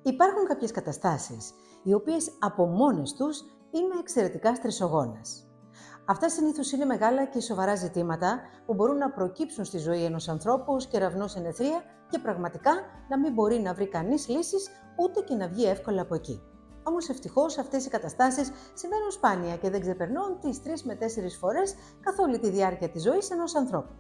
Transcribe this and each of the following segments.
Υπάρχουν κάποιες καταστάσεις, οι οποίες από μόνες τους είναι εξαιρετικά στρεσογόνες. Αυτά συνήθως είναι μεγάλα και σοβαρά ζητήματα που μπορούν να προκύψουν στη ζωή ενός ανθρώπου ως κεραυνός εν αιθρία και πραγματικά να μην μπορεί να βρει κανείς λύσεις ούτε και να βγει εύκολα από εκεί. Όμως ευτυχώς αυτές οι καταστάσεις συμβαίνουν σπάνια και δεν ξεπερνούν τις 3 με 4 φορές καθ' όλη τη διάρκεια της ζωής ενός ανθρώπου.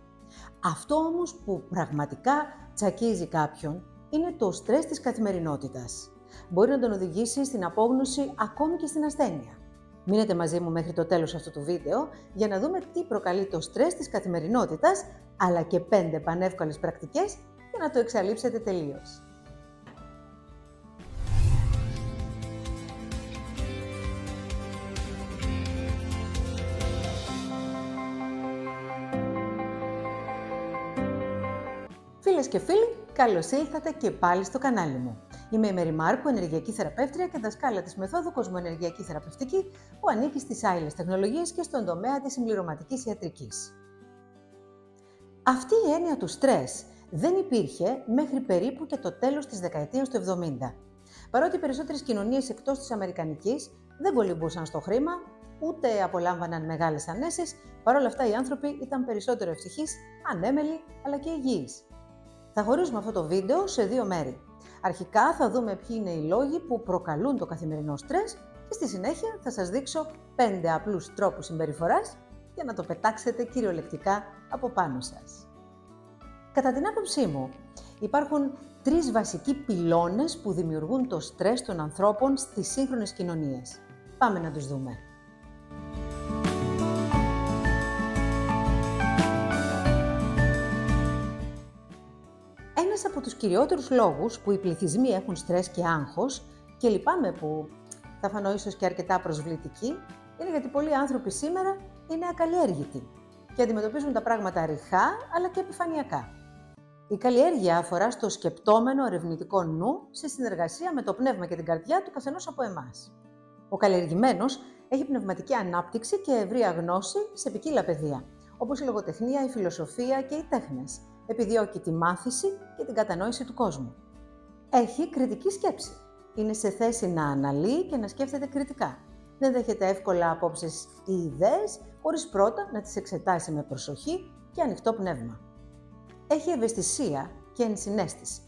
Αυτό όμως που πραγματικά τσακίζει κάποιον είναι το στρες της καθημερινότητας. Μπορεί να τον οδηγήσει στην απόγνωση ακόμη και στην ασθένεια. Μείνετε μαζί μου μέχρι το τέλος αυτού του βίντεο για να δούμε τι προκαλεί το στρες της καθημερινότητας, αλλά και 5 πανεύκολες πρακτικές για να το εξαλείψετε τελείως. Φίλες και φίλοι, καλώς ήλθατε και πάλι στο κανάλι μου. Είμαι η Μέρη Μάρκου, ενεργειακή θεραπεύτρια και δασκάλα της μεθόδου Κοσμοενεργειακή Θεραπευτική, που ανήκει στις άειλες τεχνολογίες και στον τομέα της συμπληρωματικής ιατρικής. Αυτή η έννοια του στρες δεν υπήρχε μέχρι περίπου και το τέλος της δεκαετίας του 70. Παρότι οι περισσότερες κοινωνίες εκτός της αμερικανικής δεν κολυμπούσαν στο χρήμα, ούτε απολάμβαναν μεγάλες ανέσεις, παρόλα αυτά οι άνθρωποι ήταν περισσότερο ευτυχείς, ανέμελοι αλλά και υγιείς. Θα χωρίσουμε αυτό το βίντεο σε 2 μέρη. Αρχικά θα δούμε ποιοι είναι οι λόγοι που προκαλούν το καθημερινό στρες και στη συνέχεια θα σας δείξω 5 απλούς τρόπους συμπεριφοράς για να το πετάξετε κυριολεκτικά από πάνω σας. Κατά την άποψή μου, υπάρχουν 3 βασικοί πυλώνες που δημιουργούν το στρες των ανθρώπων στις σύγχρονες κοινωνίες. Πάμε να τους δούμε. Ένας από τους κυριότερους λόγους που οι πληθυσμοί έχουν στρες και άγχος, και λυπάμαι που θα φανώ ίσως και αρκετά προσβλητική, είναι γιατί πολλοί άνθρωποι σήμερα είναι ακαλλιέργητοι και αντιμετωπίζουν τα πράγματα ρηχά αλλά και επιφανειακά. Η καλλιέργεια αφορά στο σκεπτόμενο ερευνητικό νου σε συνεργασία με το πνεύμα και την καρδιά του καθενός από εμάς. Ο καλλιεργημένος έχει πνευματική ανάπτυξη και ευρεία γνώση σε ποικίλα πεδία, όπως η λογοτεχνία, η φιλοσοφία και οι τέχνες. Επιδιώκει τη μάθηση και την κατανόηση του κόσμου. Έχει κριτική σκέψη. Είναι σε θέση να αναλύει και να σκέφτεται κριτικά. Δεν δέχεται εύκολα απόψεις ή ιδέες, χωρίς πρώτα να τις εξετάσει με προσοχή και ανοιχτό πνεύμα. Έχει ευαισθησία και ενσυναίσθηση.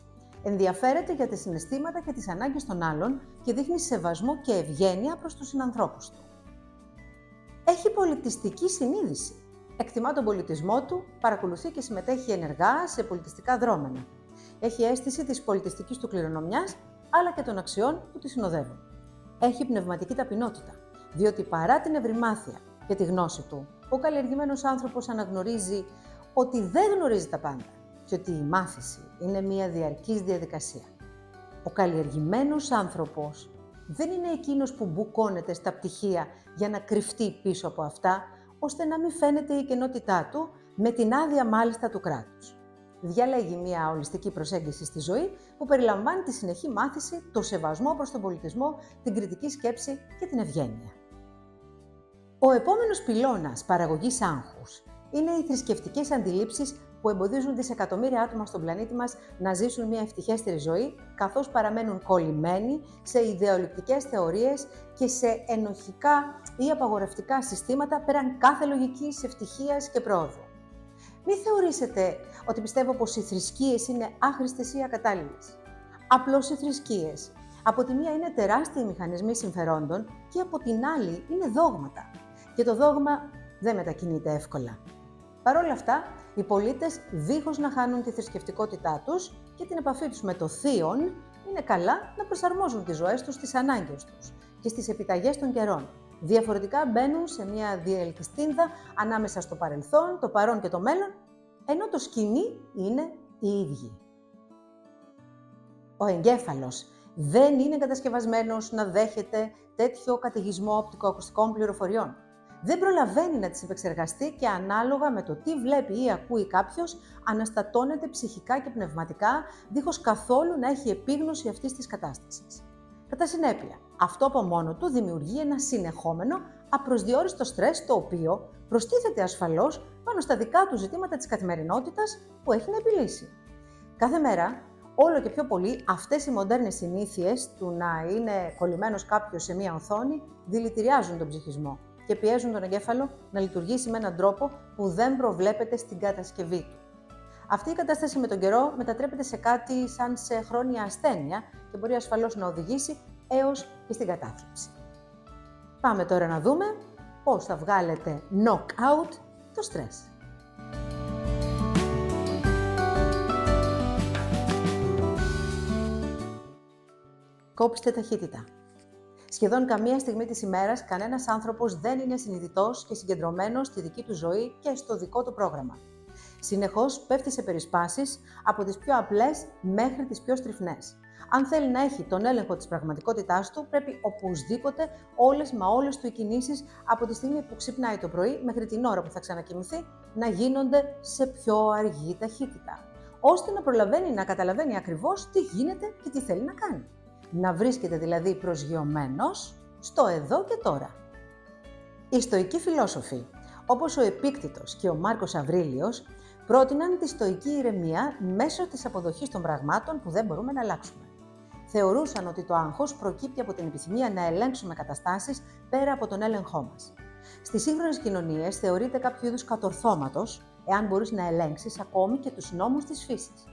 Ενδιαφέρεται για τα συναισθήματα και τις ανάγκες των άλλων και δείχνει σεβασμό και ευγένεια προς τους συνανθρώπους του. Έχει πολιτιστική συνείδηση. Εκτιμά τον πολιτισμό του, παρακολουθεί και συμμετέχει ενεργά σε πολιτιστικά δρόμενα. Έχει αίσθηση της πολιτιστικής του κληρονομιάς, αλλά και των αξιών που τη συνοδεύουν. Έχει πνευματική ταπεινότητα, διότι παρά την ευρυμάθεια και τη γνώση του, ο καλλιεργημένος άνθρωπος αναγνωρίζει ότι δεν γνωρίζει τα πάντα και ότι η μάθηση είναι μια διαρκής διαδικασία. Ο καλλιεργημένος άνθρωπος δεν είναι εκείνος που μπουκώνεται στα πτυχία για να κρυφτεί πίσω από αυτά, ώστε να μην φαίνεται η κενότητά του, με την άδεια μάλιστα του κράτους. Διαλέγει μια ολιστική προσέγγιση στη ζωή που περιλαμβάνει τη συνεχή μάθηση, το σεβασμό προς τον πολιτισμό, την κριτική σκέψη και την ευγένεια. Ο επόμενος πυλώνας παραγωγής άγχους είναι οι θρησκευτικές αντιλήψεις που εμποδίζουν δισεκατομμύρια άτομα στον πλανήτη μας να ζήσουν μια ευτυχέστερη ζωή, καθώς παραμένουν κολλημένοι σε ιδεολειπτικές θεωρίες και σε ενοχικά ή απαγορευτικά συστήματα πέραν κάθε λογικής ευτυχίας και πρόοδου. Μην θεωρήσετε ότι πιστεύω πως οι θρησκείες είναι άχρηστες ή ακατάλληλες. Απλώς οι θρησκείες από τη μία είναι τεράστιοι μηχανισμοί συμφερόντων και από την άλλη είναι δόγματα. Και το δόγμα δεν μετακινείται εύκολα. Παρ' όλα αυτά, οι πολίτες, δίχως να χάνουν τη θρησκευτικότητά τους και την επαφή τους με το θείον, είναι καλά να προσαρμόζουν τις ζωές τους στις ανάγκες τους και στις επιταγές των καιρών. Διαφορετικά μπαίνουν σε μια διελκυστίνδα ανάμεσα στο παρελθόν, το παρόν και το μέλλον, ενώ το σκηνή είναι οι ίδιοι. Ο εγκέφαλος δεν είναι κατασκευασμένος να δέχεται τέτοιο καταιγισμό οπτικοακουστικών πληροφοριών. Δεν προλαβαίνει να τις επεξεργαστεί και ανάλογα με το τι βλέπει ή ακούει κάποιος, αναστατώνεται ψυχικά και πνευματικά, δίχως καθόλου να έχει επίγνωση αυτής της κατάστασης. Κατά συνέπεια, αυτό από μόνο του δημιουργεί ένα συνεχόμενο απροσδιόριστο στρες, το οποίο προστίθεται ασφαλώς πάνω στα δικά του ζητήματα της καθημερινότητας που έχει να επιλύσει. Κάθε μέρα, όλο και πιο πολύ αυτές οι μοντέρνες συνήθειες του να είναι κολλημένος κάποιος σε μία οθόνη δηλητηριάζουν τον ψυχισμό και πιέζουν τον εγκέφαλο να λειτουργήσει με έναν τρόπο που δεν προβλέπεται στην κατασκευή του. Αυτή η κατάσταση με τον καιρό μετατρέπεται σε κάτι σαν σε χρόνια ασθένεια και μπορεί ασφαλώς να οδηγήσει έως και στην κατάθλιψη. Πάμε τώρα να δούμε πώς θα βγάλετε knock-out το στρες. Κόψτε ταχύτητα. Σχεδόν καμία στιγμή της ημέρας κανένας άνθρωπος δεν είναι συνειδητός και συγκεντρωμένος στη δική του ζωή και στο δικό του πρόγραμμα. Συνεχώς πέφτει σε περισπάσεις από τις πιο απλές μέχρι τις πιο στριφνές. Αν θέλει να έχει τον έλεγχο της πραγματικότητάς του, πρέπει οπωσδήποτε όλες του οι κινήσεις από τη στιγμή που ξυπνάει το πρωί μέχρι την ώρα που θα ξανακοιμηθεί να γίνονται σε πιο αργή ταχύτητα, ώστε να προλαβαίνει να καταλαβαίνει ακριβώς τι γίνεται και τι θέλει να κάνει. Να βρίσκεται δηλαδή προσγειωμένος στο εδώ και τώρα. Οι στοικοί φιλόσοφοι, όπως ο Επίκτητος και ο Μάρκος Αβρίλιος, πρότειναν τη στοική ηρεμία μέσω της αποδοχής των πραγμάτων που δεν μπορούμε να αλλάξουμε. Θεωρούσαν ότι το άγχος προκύπτει από την επιθυμία να ελέγξουμε καταστάσεις πέρα από τον έλεγχό μας. Στις σύγχρονες κοινωνίες θεωρείται κάποιο είδους κατορθώματος, εάν μπορείς να ελέγξεις ακόμη και τους νόμους της φύσης.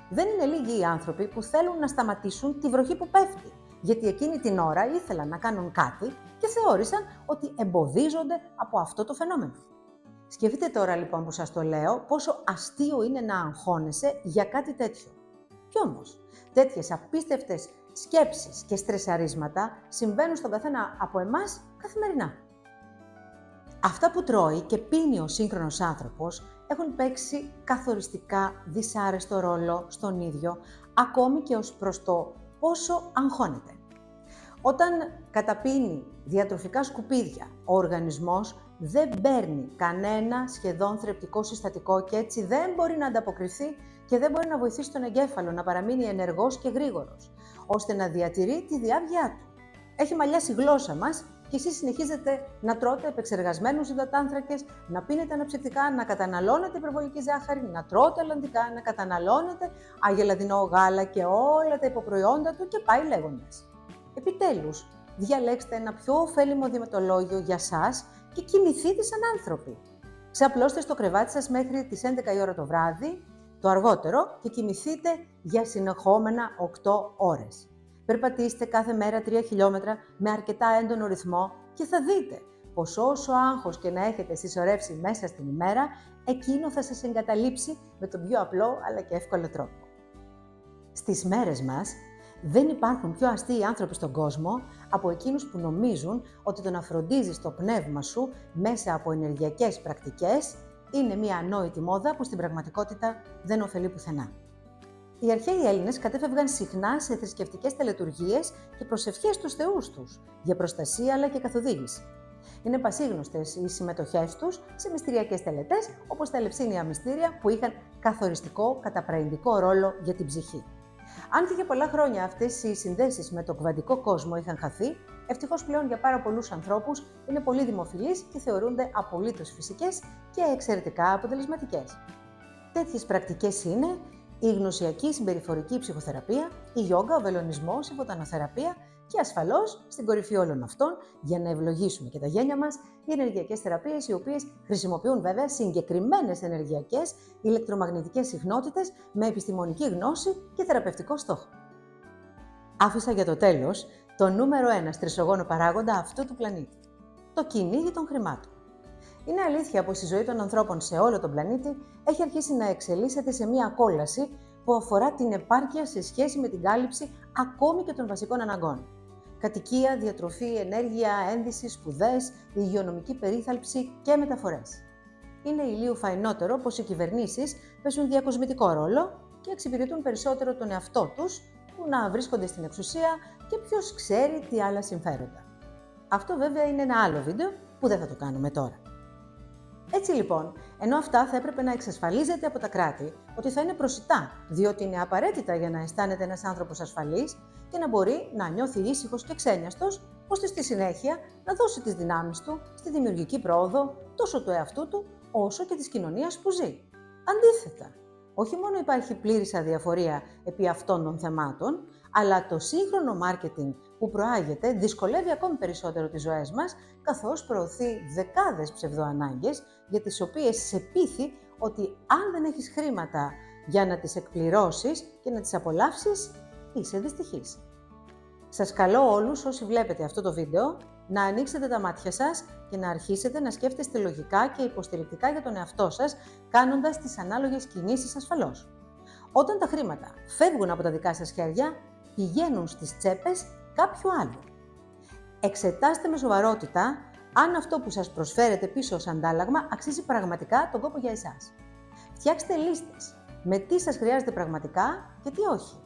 Δεν είναι λίγοι οι άνθρωποι που θέλουν να σταματήσουν τη βροχή που πέφτει, γιατί εκείνη την ώρα ήθελαν να κάνουν κάτι και θεώρησαν ότι εμποδίζονται από αυτό το φαινόμενο. Σκεφτείτε τώρα λοιπόν που σας το λέω πόσο αστείο είναι να αγχώνεσαι για κάτι τέτοιο. Κι όμως, τέτοιες απίστευτες σκέψεις και στρεσαρίσματα συμβαίνουν στον καθένα από εμάς καθημερινά. Αυτά που τρώει και πίνει ο σύγχρονος άνθρωπος έχουν παίξει καθοριστικά δυσάρεστο ρόλο στον ίδιο, ακόμη και ως προς το πόσο αγχώνεται. Όταν καταπίνει διατροφικά σκουπίδια, ο οργανισμός δεν παίρνει κανένα σχεδόν θρεπτικό συστατικό και έτσι δεν μπορεί να ανταποκριθεί και δεν μπορεί να βοηθήσει τον εγκέφαλο να παραμείνει ενεργός και γρήγορος, ώστε να διατηρεί τη διάβγειά του. Έχει μαλλιάσει η γλώσσα μας και εσείς συνεχίζετε να τρώτε επεξεργασμένους υδατάνθρακες, να πίνετε αναψυκτικά, να καταναλώνετε υπερβολική ζάχαρη, να τρώτε αλλαντικά, να καταναλώνετε αγελαδινό γάλα και όλα τα υποπροϊόντα του και πάει λέγοντας. Επιτέλους, διαλέξτε ένα πιο ωφέλιμο δημοτολόγιο για σας και κοιμηθείτε σαν άνθρωποι. Ξαπλώστε στο κρεβάτι σας μέχρι τις 11 η ώρα το βράδυ, το αργότερο, και κοιμηθείτε για συνεχόμενα 8 ώρες. Περπατήστε κάθε μέρα 3 χιλιόμετρα με αρκετά έντονο ρυθμό και θα δείτε πως όσο άγχος και να έχετε συσσωρεύσει μέσα στην ημέρα, εκείνο θα σας εγκαταλείψει με τον πιο απλό αλλά και εύκολο τρόπο. Στις μέρες μας, δεν υπάρχουν πιο αστείοι άνθρωποι στον κόσμο από εκείνους που νομίζουν ότι το να φροντίζεις το πνεύμα σου μέσα από ενεργειακές πρακτικές είναι μια ανόητη μόδα που στην πραγματικότητα δεν ωφελεί πουθενά. Οι αρχαίοι Έλληνες κατέφευγαν συχνά σε θρησκευτικές τελετουργίες και προσευχές στους θεούς τους για προστασία αλλά και καθοδήγηση. Είναι πασίγνωστες οι συμμετοχές τους σε μυστηριακές τελετές όπως τα Ελευσίνια μυστήρια που είχαν καθοριστικό καταπραγητικό ρόλο για την ψυχή. Αν και για πολλά χρόνια αυτές οι συνδέσεις με το κβαντικό κόσμο είχαν χαθεί, ευτυχώς πλέον για πάρα πολλούς ανθρώπους είναι πολύ δημοφιλείς και θεωρούνται απολύτως φυσικές και εξαιρετικά αποτελεσματικές. Τέτοιες πρακτικές είναι η γνωσιακή συμπεριφορική ψυχοθεραπεία, η γιόγκα, ο βελονισμός, η βοτανοθεραπεία και ασφαλώς στην κορυφή όλων αυτών, για να ευλογήσουμε και τα γένια μας, οι ενεργειακές θεραπείες, οι οποίες χρησιμοποιούν βέβαια συγκεκριμένες ενεργειακές ηλεκτρομαγνητικές συχνότητες με επιστημονική γνώση και θεραπευτικό στόχο. Άφησα για το τέλος το νούμερο 1 στρεσογόνο παράγοντα αυτού του πλανήτη, το κυνήγι των χρημάτων. Είναι αλήθεια πως η ζωή των ανθρώπων σε όλο τον πλανήτη έχει αρχίσει να εξελίσσεται σε μια κόλαση που αφορά την επάρκεια σε σχέση με την κάλυψη ακόμη και των βασικών αναγκών. Κατοικία, διατροφή, ενέργεια, ένδυση, σπουδές, υγειονομική περίθαλψη και μεταφορές. Είναι ηλίου φαϊνότερο πως οι κυβερνήσεις παίζουν διακοσμητικό ρόλο και εξυπηρετούν περισσότερο τον εαυτό τους που να βρίσκονται στην εξουσία και ποιος ξέρει τι άλλα συμφέροντα. Αυτό βέβαια είναι ένα άλλο βίντεο που δεν θα το κάνουμε τώρα. Έτσι λοιπόν, ενώ αυτά θα έπρεπε να εξασφαλίζεται από τα κράτη ότι θα είναι προσιτά, διότι είναι απαραίτητα για να αισθάνεται ένας άνθρωπος ασφαλής και να μπορεί να νιώθει ήσυχος και ξένιαστος, ώστε στη συνέχεια να δώσει τις δυνάμεις του στη δημιουργική πρόοδο τόσο του εαυτού του, όσο και της κοινωνίας που ζει. Αντίθετα, Όχι μόνο υπάρχει πλήρης αδιαφορία επί αυτών των θεμάτων, αλλά το σύγχρονο μάρκετινγκ που προάγεται δυσκολεύει ακόμη περισσότερο τις ζωές μας, καθώς προωθεί δεκάδες ψευδοανάγκες για τις οποίες σε πείθει ότι αν δεν έχεις χρήματα για να τις εκπληρώσεις και να τις απολαύσεις, είσαι δυστυχής. Σας καλώ όλους όσοι βλέπετε αυτό το βίντεο να ανοίξετε τα μάτια σας και να αρχίσετε να σκέφτεστε λογικά και υποστηρικτικά για τον εαυτό σας, κάνοντας τις ανάλογες κινήσεις ασφαλώς. Όταν τα χρήματα φεύγουν από τα δικά σας χέρια, πηγαίνουν στις τσέπες κάποιου άλλου. Εξετάστε με σοβαρότητα αν αυτό που σας προσφέρετε πίσω ως αντάλλαγμα αξίζει πραγματικά τον κόπο για εσάς. Φτιάξτε λίστες με τι σας χρειάζεται πραγματικά και τι όχι.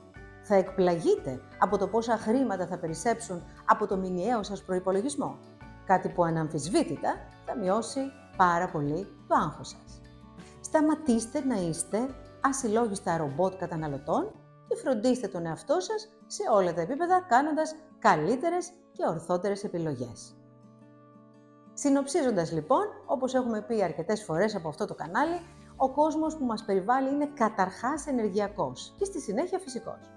Θα εκπλαγείτε από το πόσα χρήματα θα περισσέψουν από το μηνιαίο σας προϋπολογισμό, κάτι που αναμφισβήτητα θα μειώσει πάρα πολύ το άγχος σας. Σταματήστε να είστε ασυλλόγιστα ρομπότ καταναλωτών και φροντίστε τον εαυτό σας σε όλα τα επίπεδα, κάνοντας καλύτερες και ορθότερες επιλογές. Συνοψίζοντας λοιπόν, όπως έχουμε πει αρκετές φορές από αυτό το κανάλι, ο κόσμος που μας περιβάλλει είναι καταρχάς ενεργειακός και στη συνέχεια φυσικός.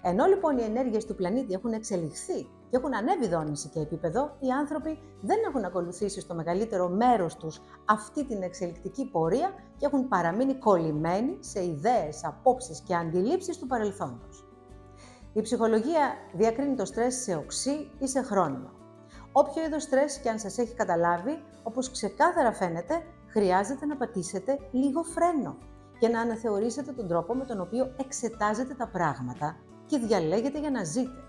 Ενώ λοιπόν οι ενέργειες του πλανήτη έχουν εξελιχθεί και έχουν ανέβει δόνηση και επίπεδο, οι άνθρωποι δεν έχουν ακολουθήσει στο μεγαλύτερο μέρος τους αυτή την εξελικτική πορεία και έχουν παραμείνει κολλημένοι σε ιδέες, απόψεις και αντιλήψεις του παρελθόντος. Η ψυχολογία διακρίνει το στρες σε οξύ ή σε χρόνιο. Όποιο είδος στρες και αν σας έχει καταλάβει, όπως ξεκάθαρα φαίνεται, χρειάζεται να πατήσετε λίγο φρένο και να αναθεωρήσετε τον τρόπο με τον οποίο εξετάζετε τα πράγματα και διαλέγετε για να ζείτε.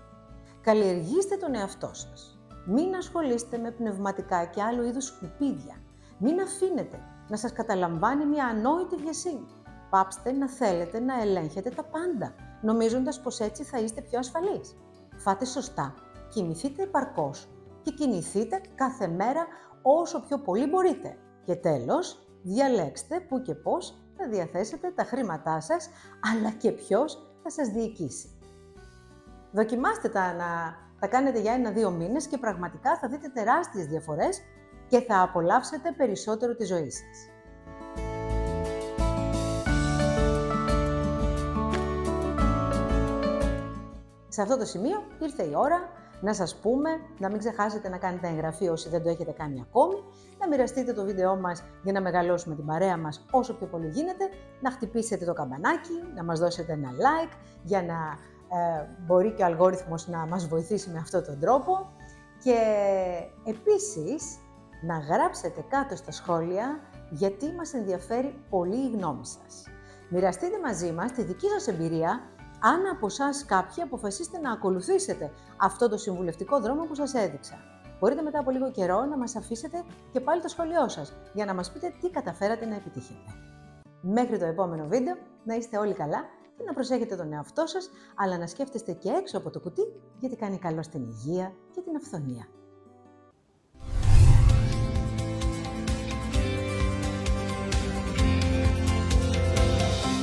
Καλλιεργήστε τον εαυτό σας. Μην ασχολείστε με πνευματικά και άλλου είδους σκουπίδια. Μην αφήνετε να σας καταλαμβάνει μια ανόητη βιασύνη. Πάψτε να θέλετε να ελέγχετε τα πάντα, νομίζοντας πως έτσι θα είστε πιο ασφαλείς. Φάτε σωστά, κοιμηθείτε επαρκώς και κινηθείτε κάθε μέρα όσο πιο πολύ μπορείτε. Και τέλος, διαλέξτε πού και πώς θα διαθέσετε τα χρήματά σας, αλλά και ποιος θα σας διοικήσει. Δοκιμάστε να τα κάνετε για 1-2 μήνες και πραγματικά θα δείτε τεράστιες διαφορές και θα απολαύσετε περισσότερο τη ζωή σας. Σε αυτό το σημείο ήρθε η ώρα να σας πούμε να μην ξεχάσετε να κάνετε εγγραφή όσοι δεν το έχετε κάνει ακόμη, να μοιραστείτε το βίντεό μας για να μεγαλώσουμε την παρέα μας όσο πιο πολύ γίνεται, να χτυπήσετε το καμπανάκι, να μας δώσετε ένα like για να μπορεί και ο αλγόριθμος να μας βοηθήσει με αυτόν τον τρόπο και επίσης να γράψετε κάτω στα σχόλια γιατί μας ενδιαφέρει πολύ η γνώμη σας. Μοιραστείτε μαζί μας τη δική σας εμπειρία αν από εσάς κάποιοι αποφασίσετε να ακολουθήσετε αυτό το συμβουλευτικό δρόμο που σας έδειξα. Μπορείτε μετά από λίγο καιρό να μας αφήσετε και πάλι το σχόλιο σας για να μας πείτε τι καταφέρατε να επιτύχετε. Μέχρι το επόμενο βίντεο, να είστε όλοι καλά και να προσέχετε τον εαυτό σας, αλλά να σκέφτεστε και έξω από το κουτί γιατί κάνει καλό στην υγεία και την αυθονία.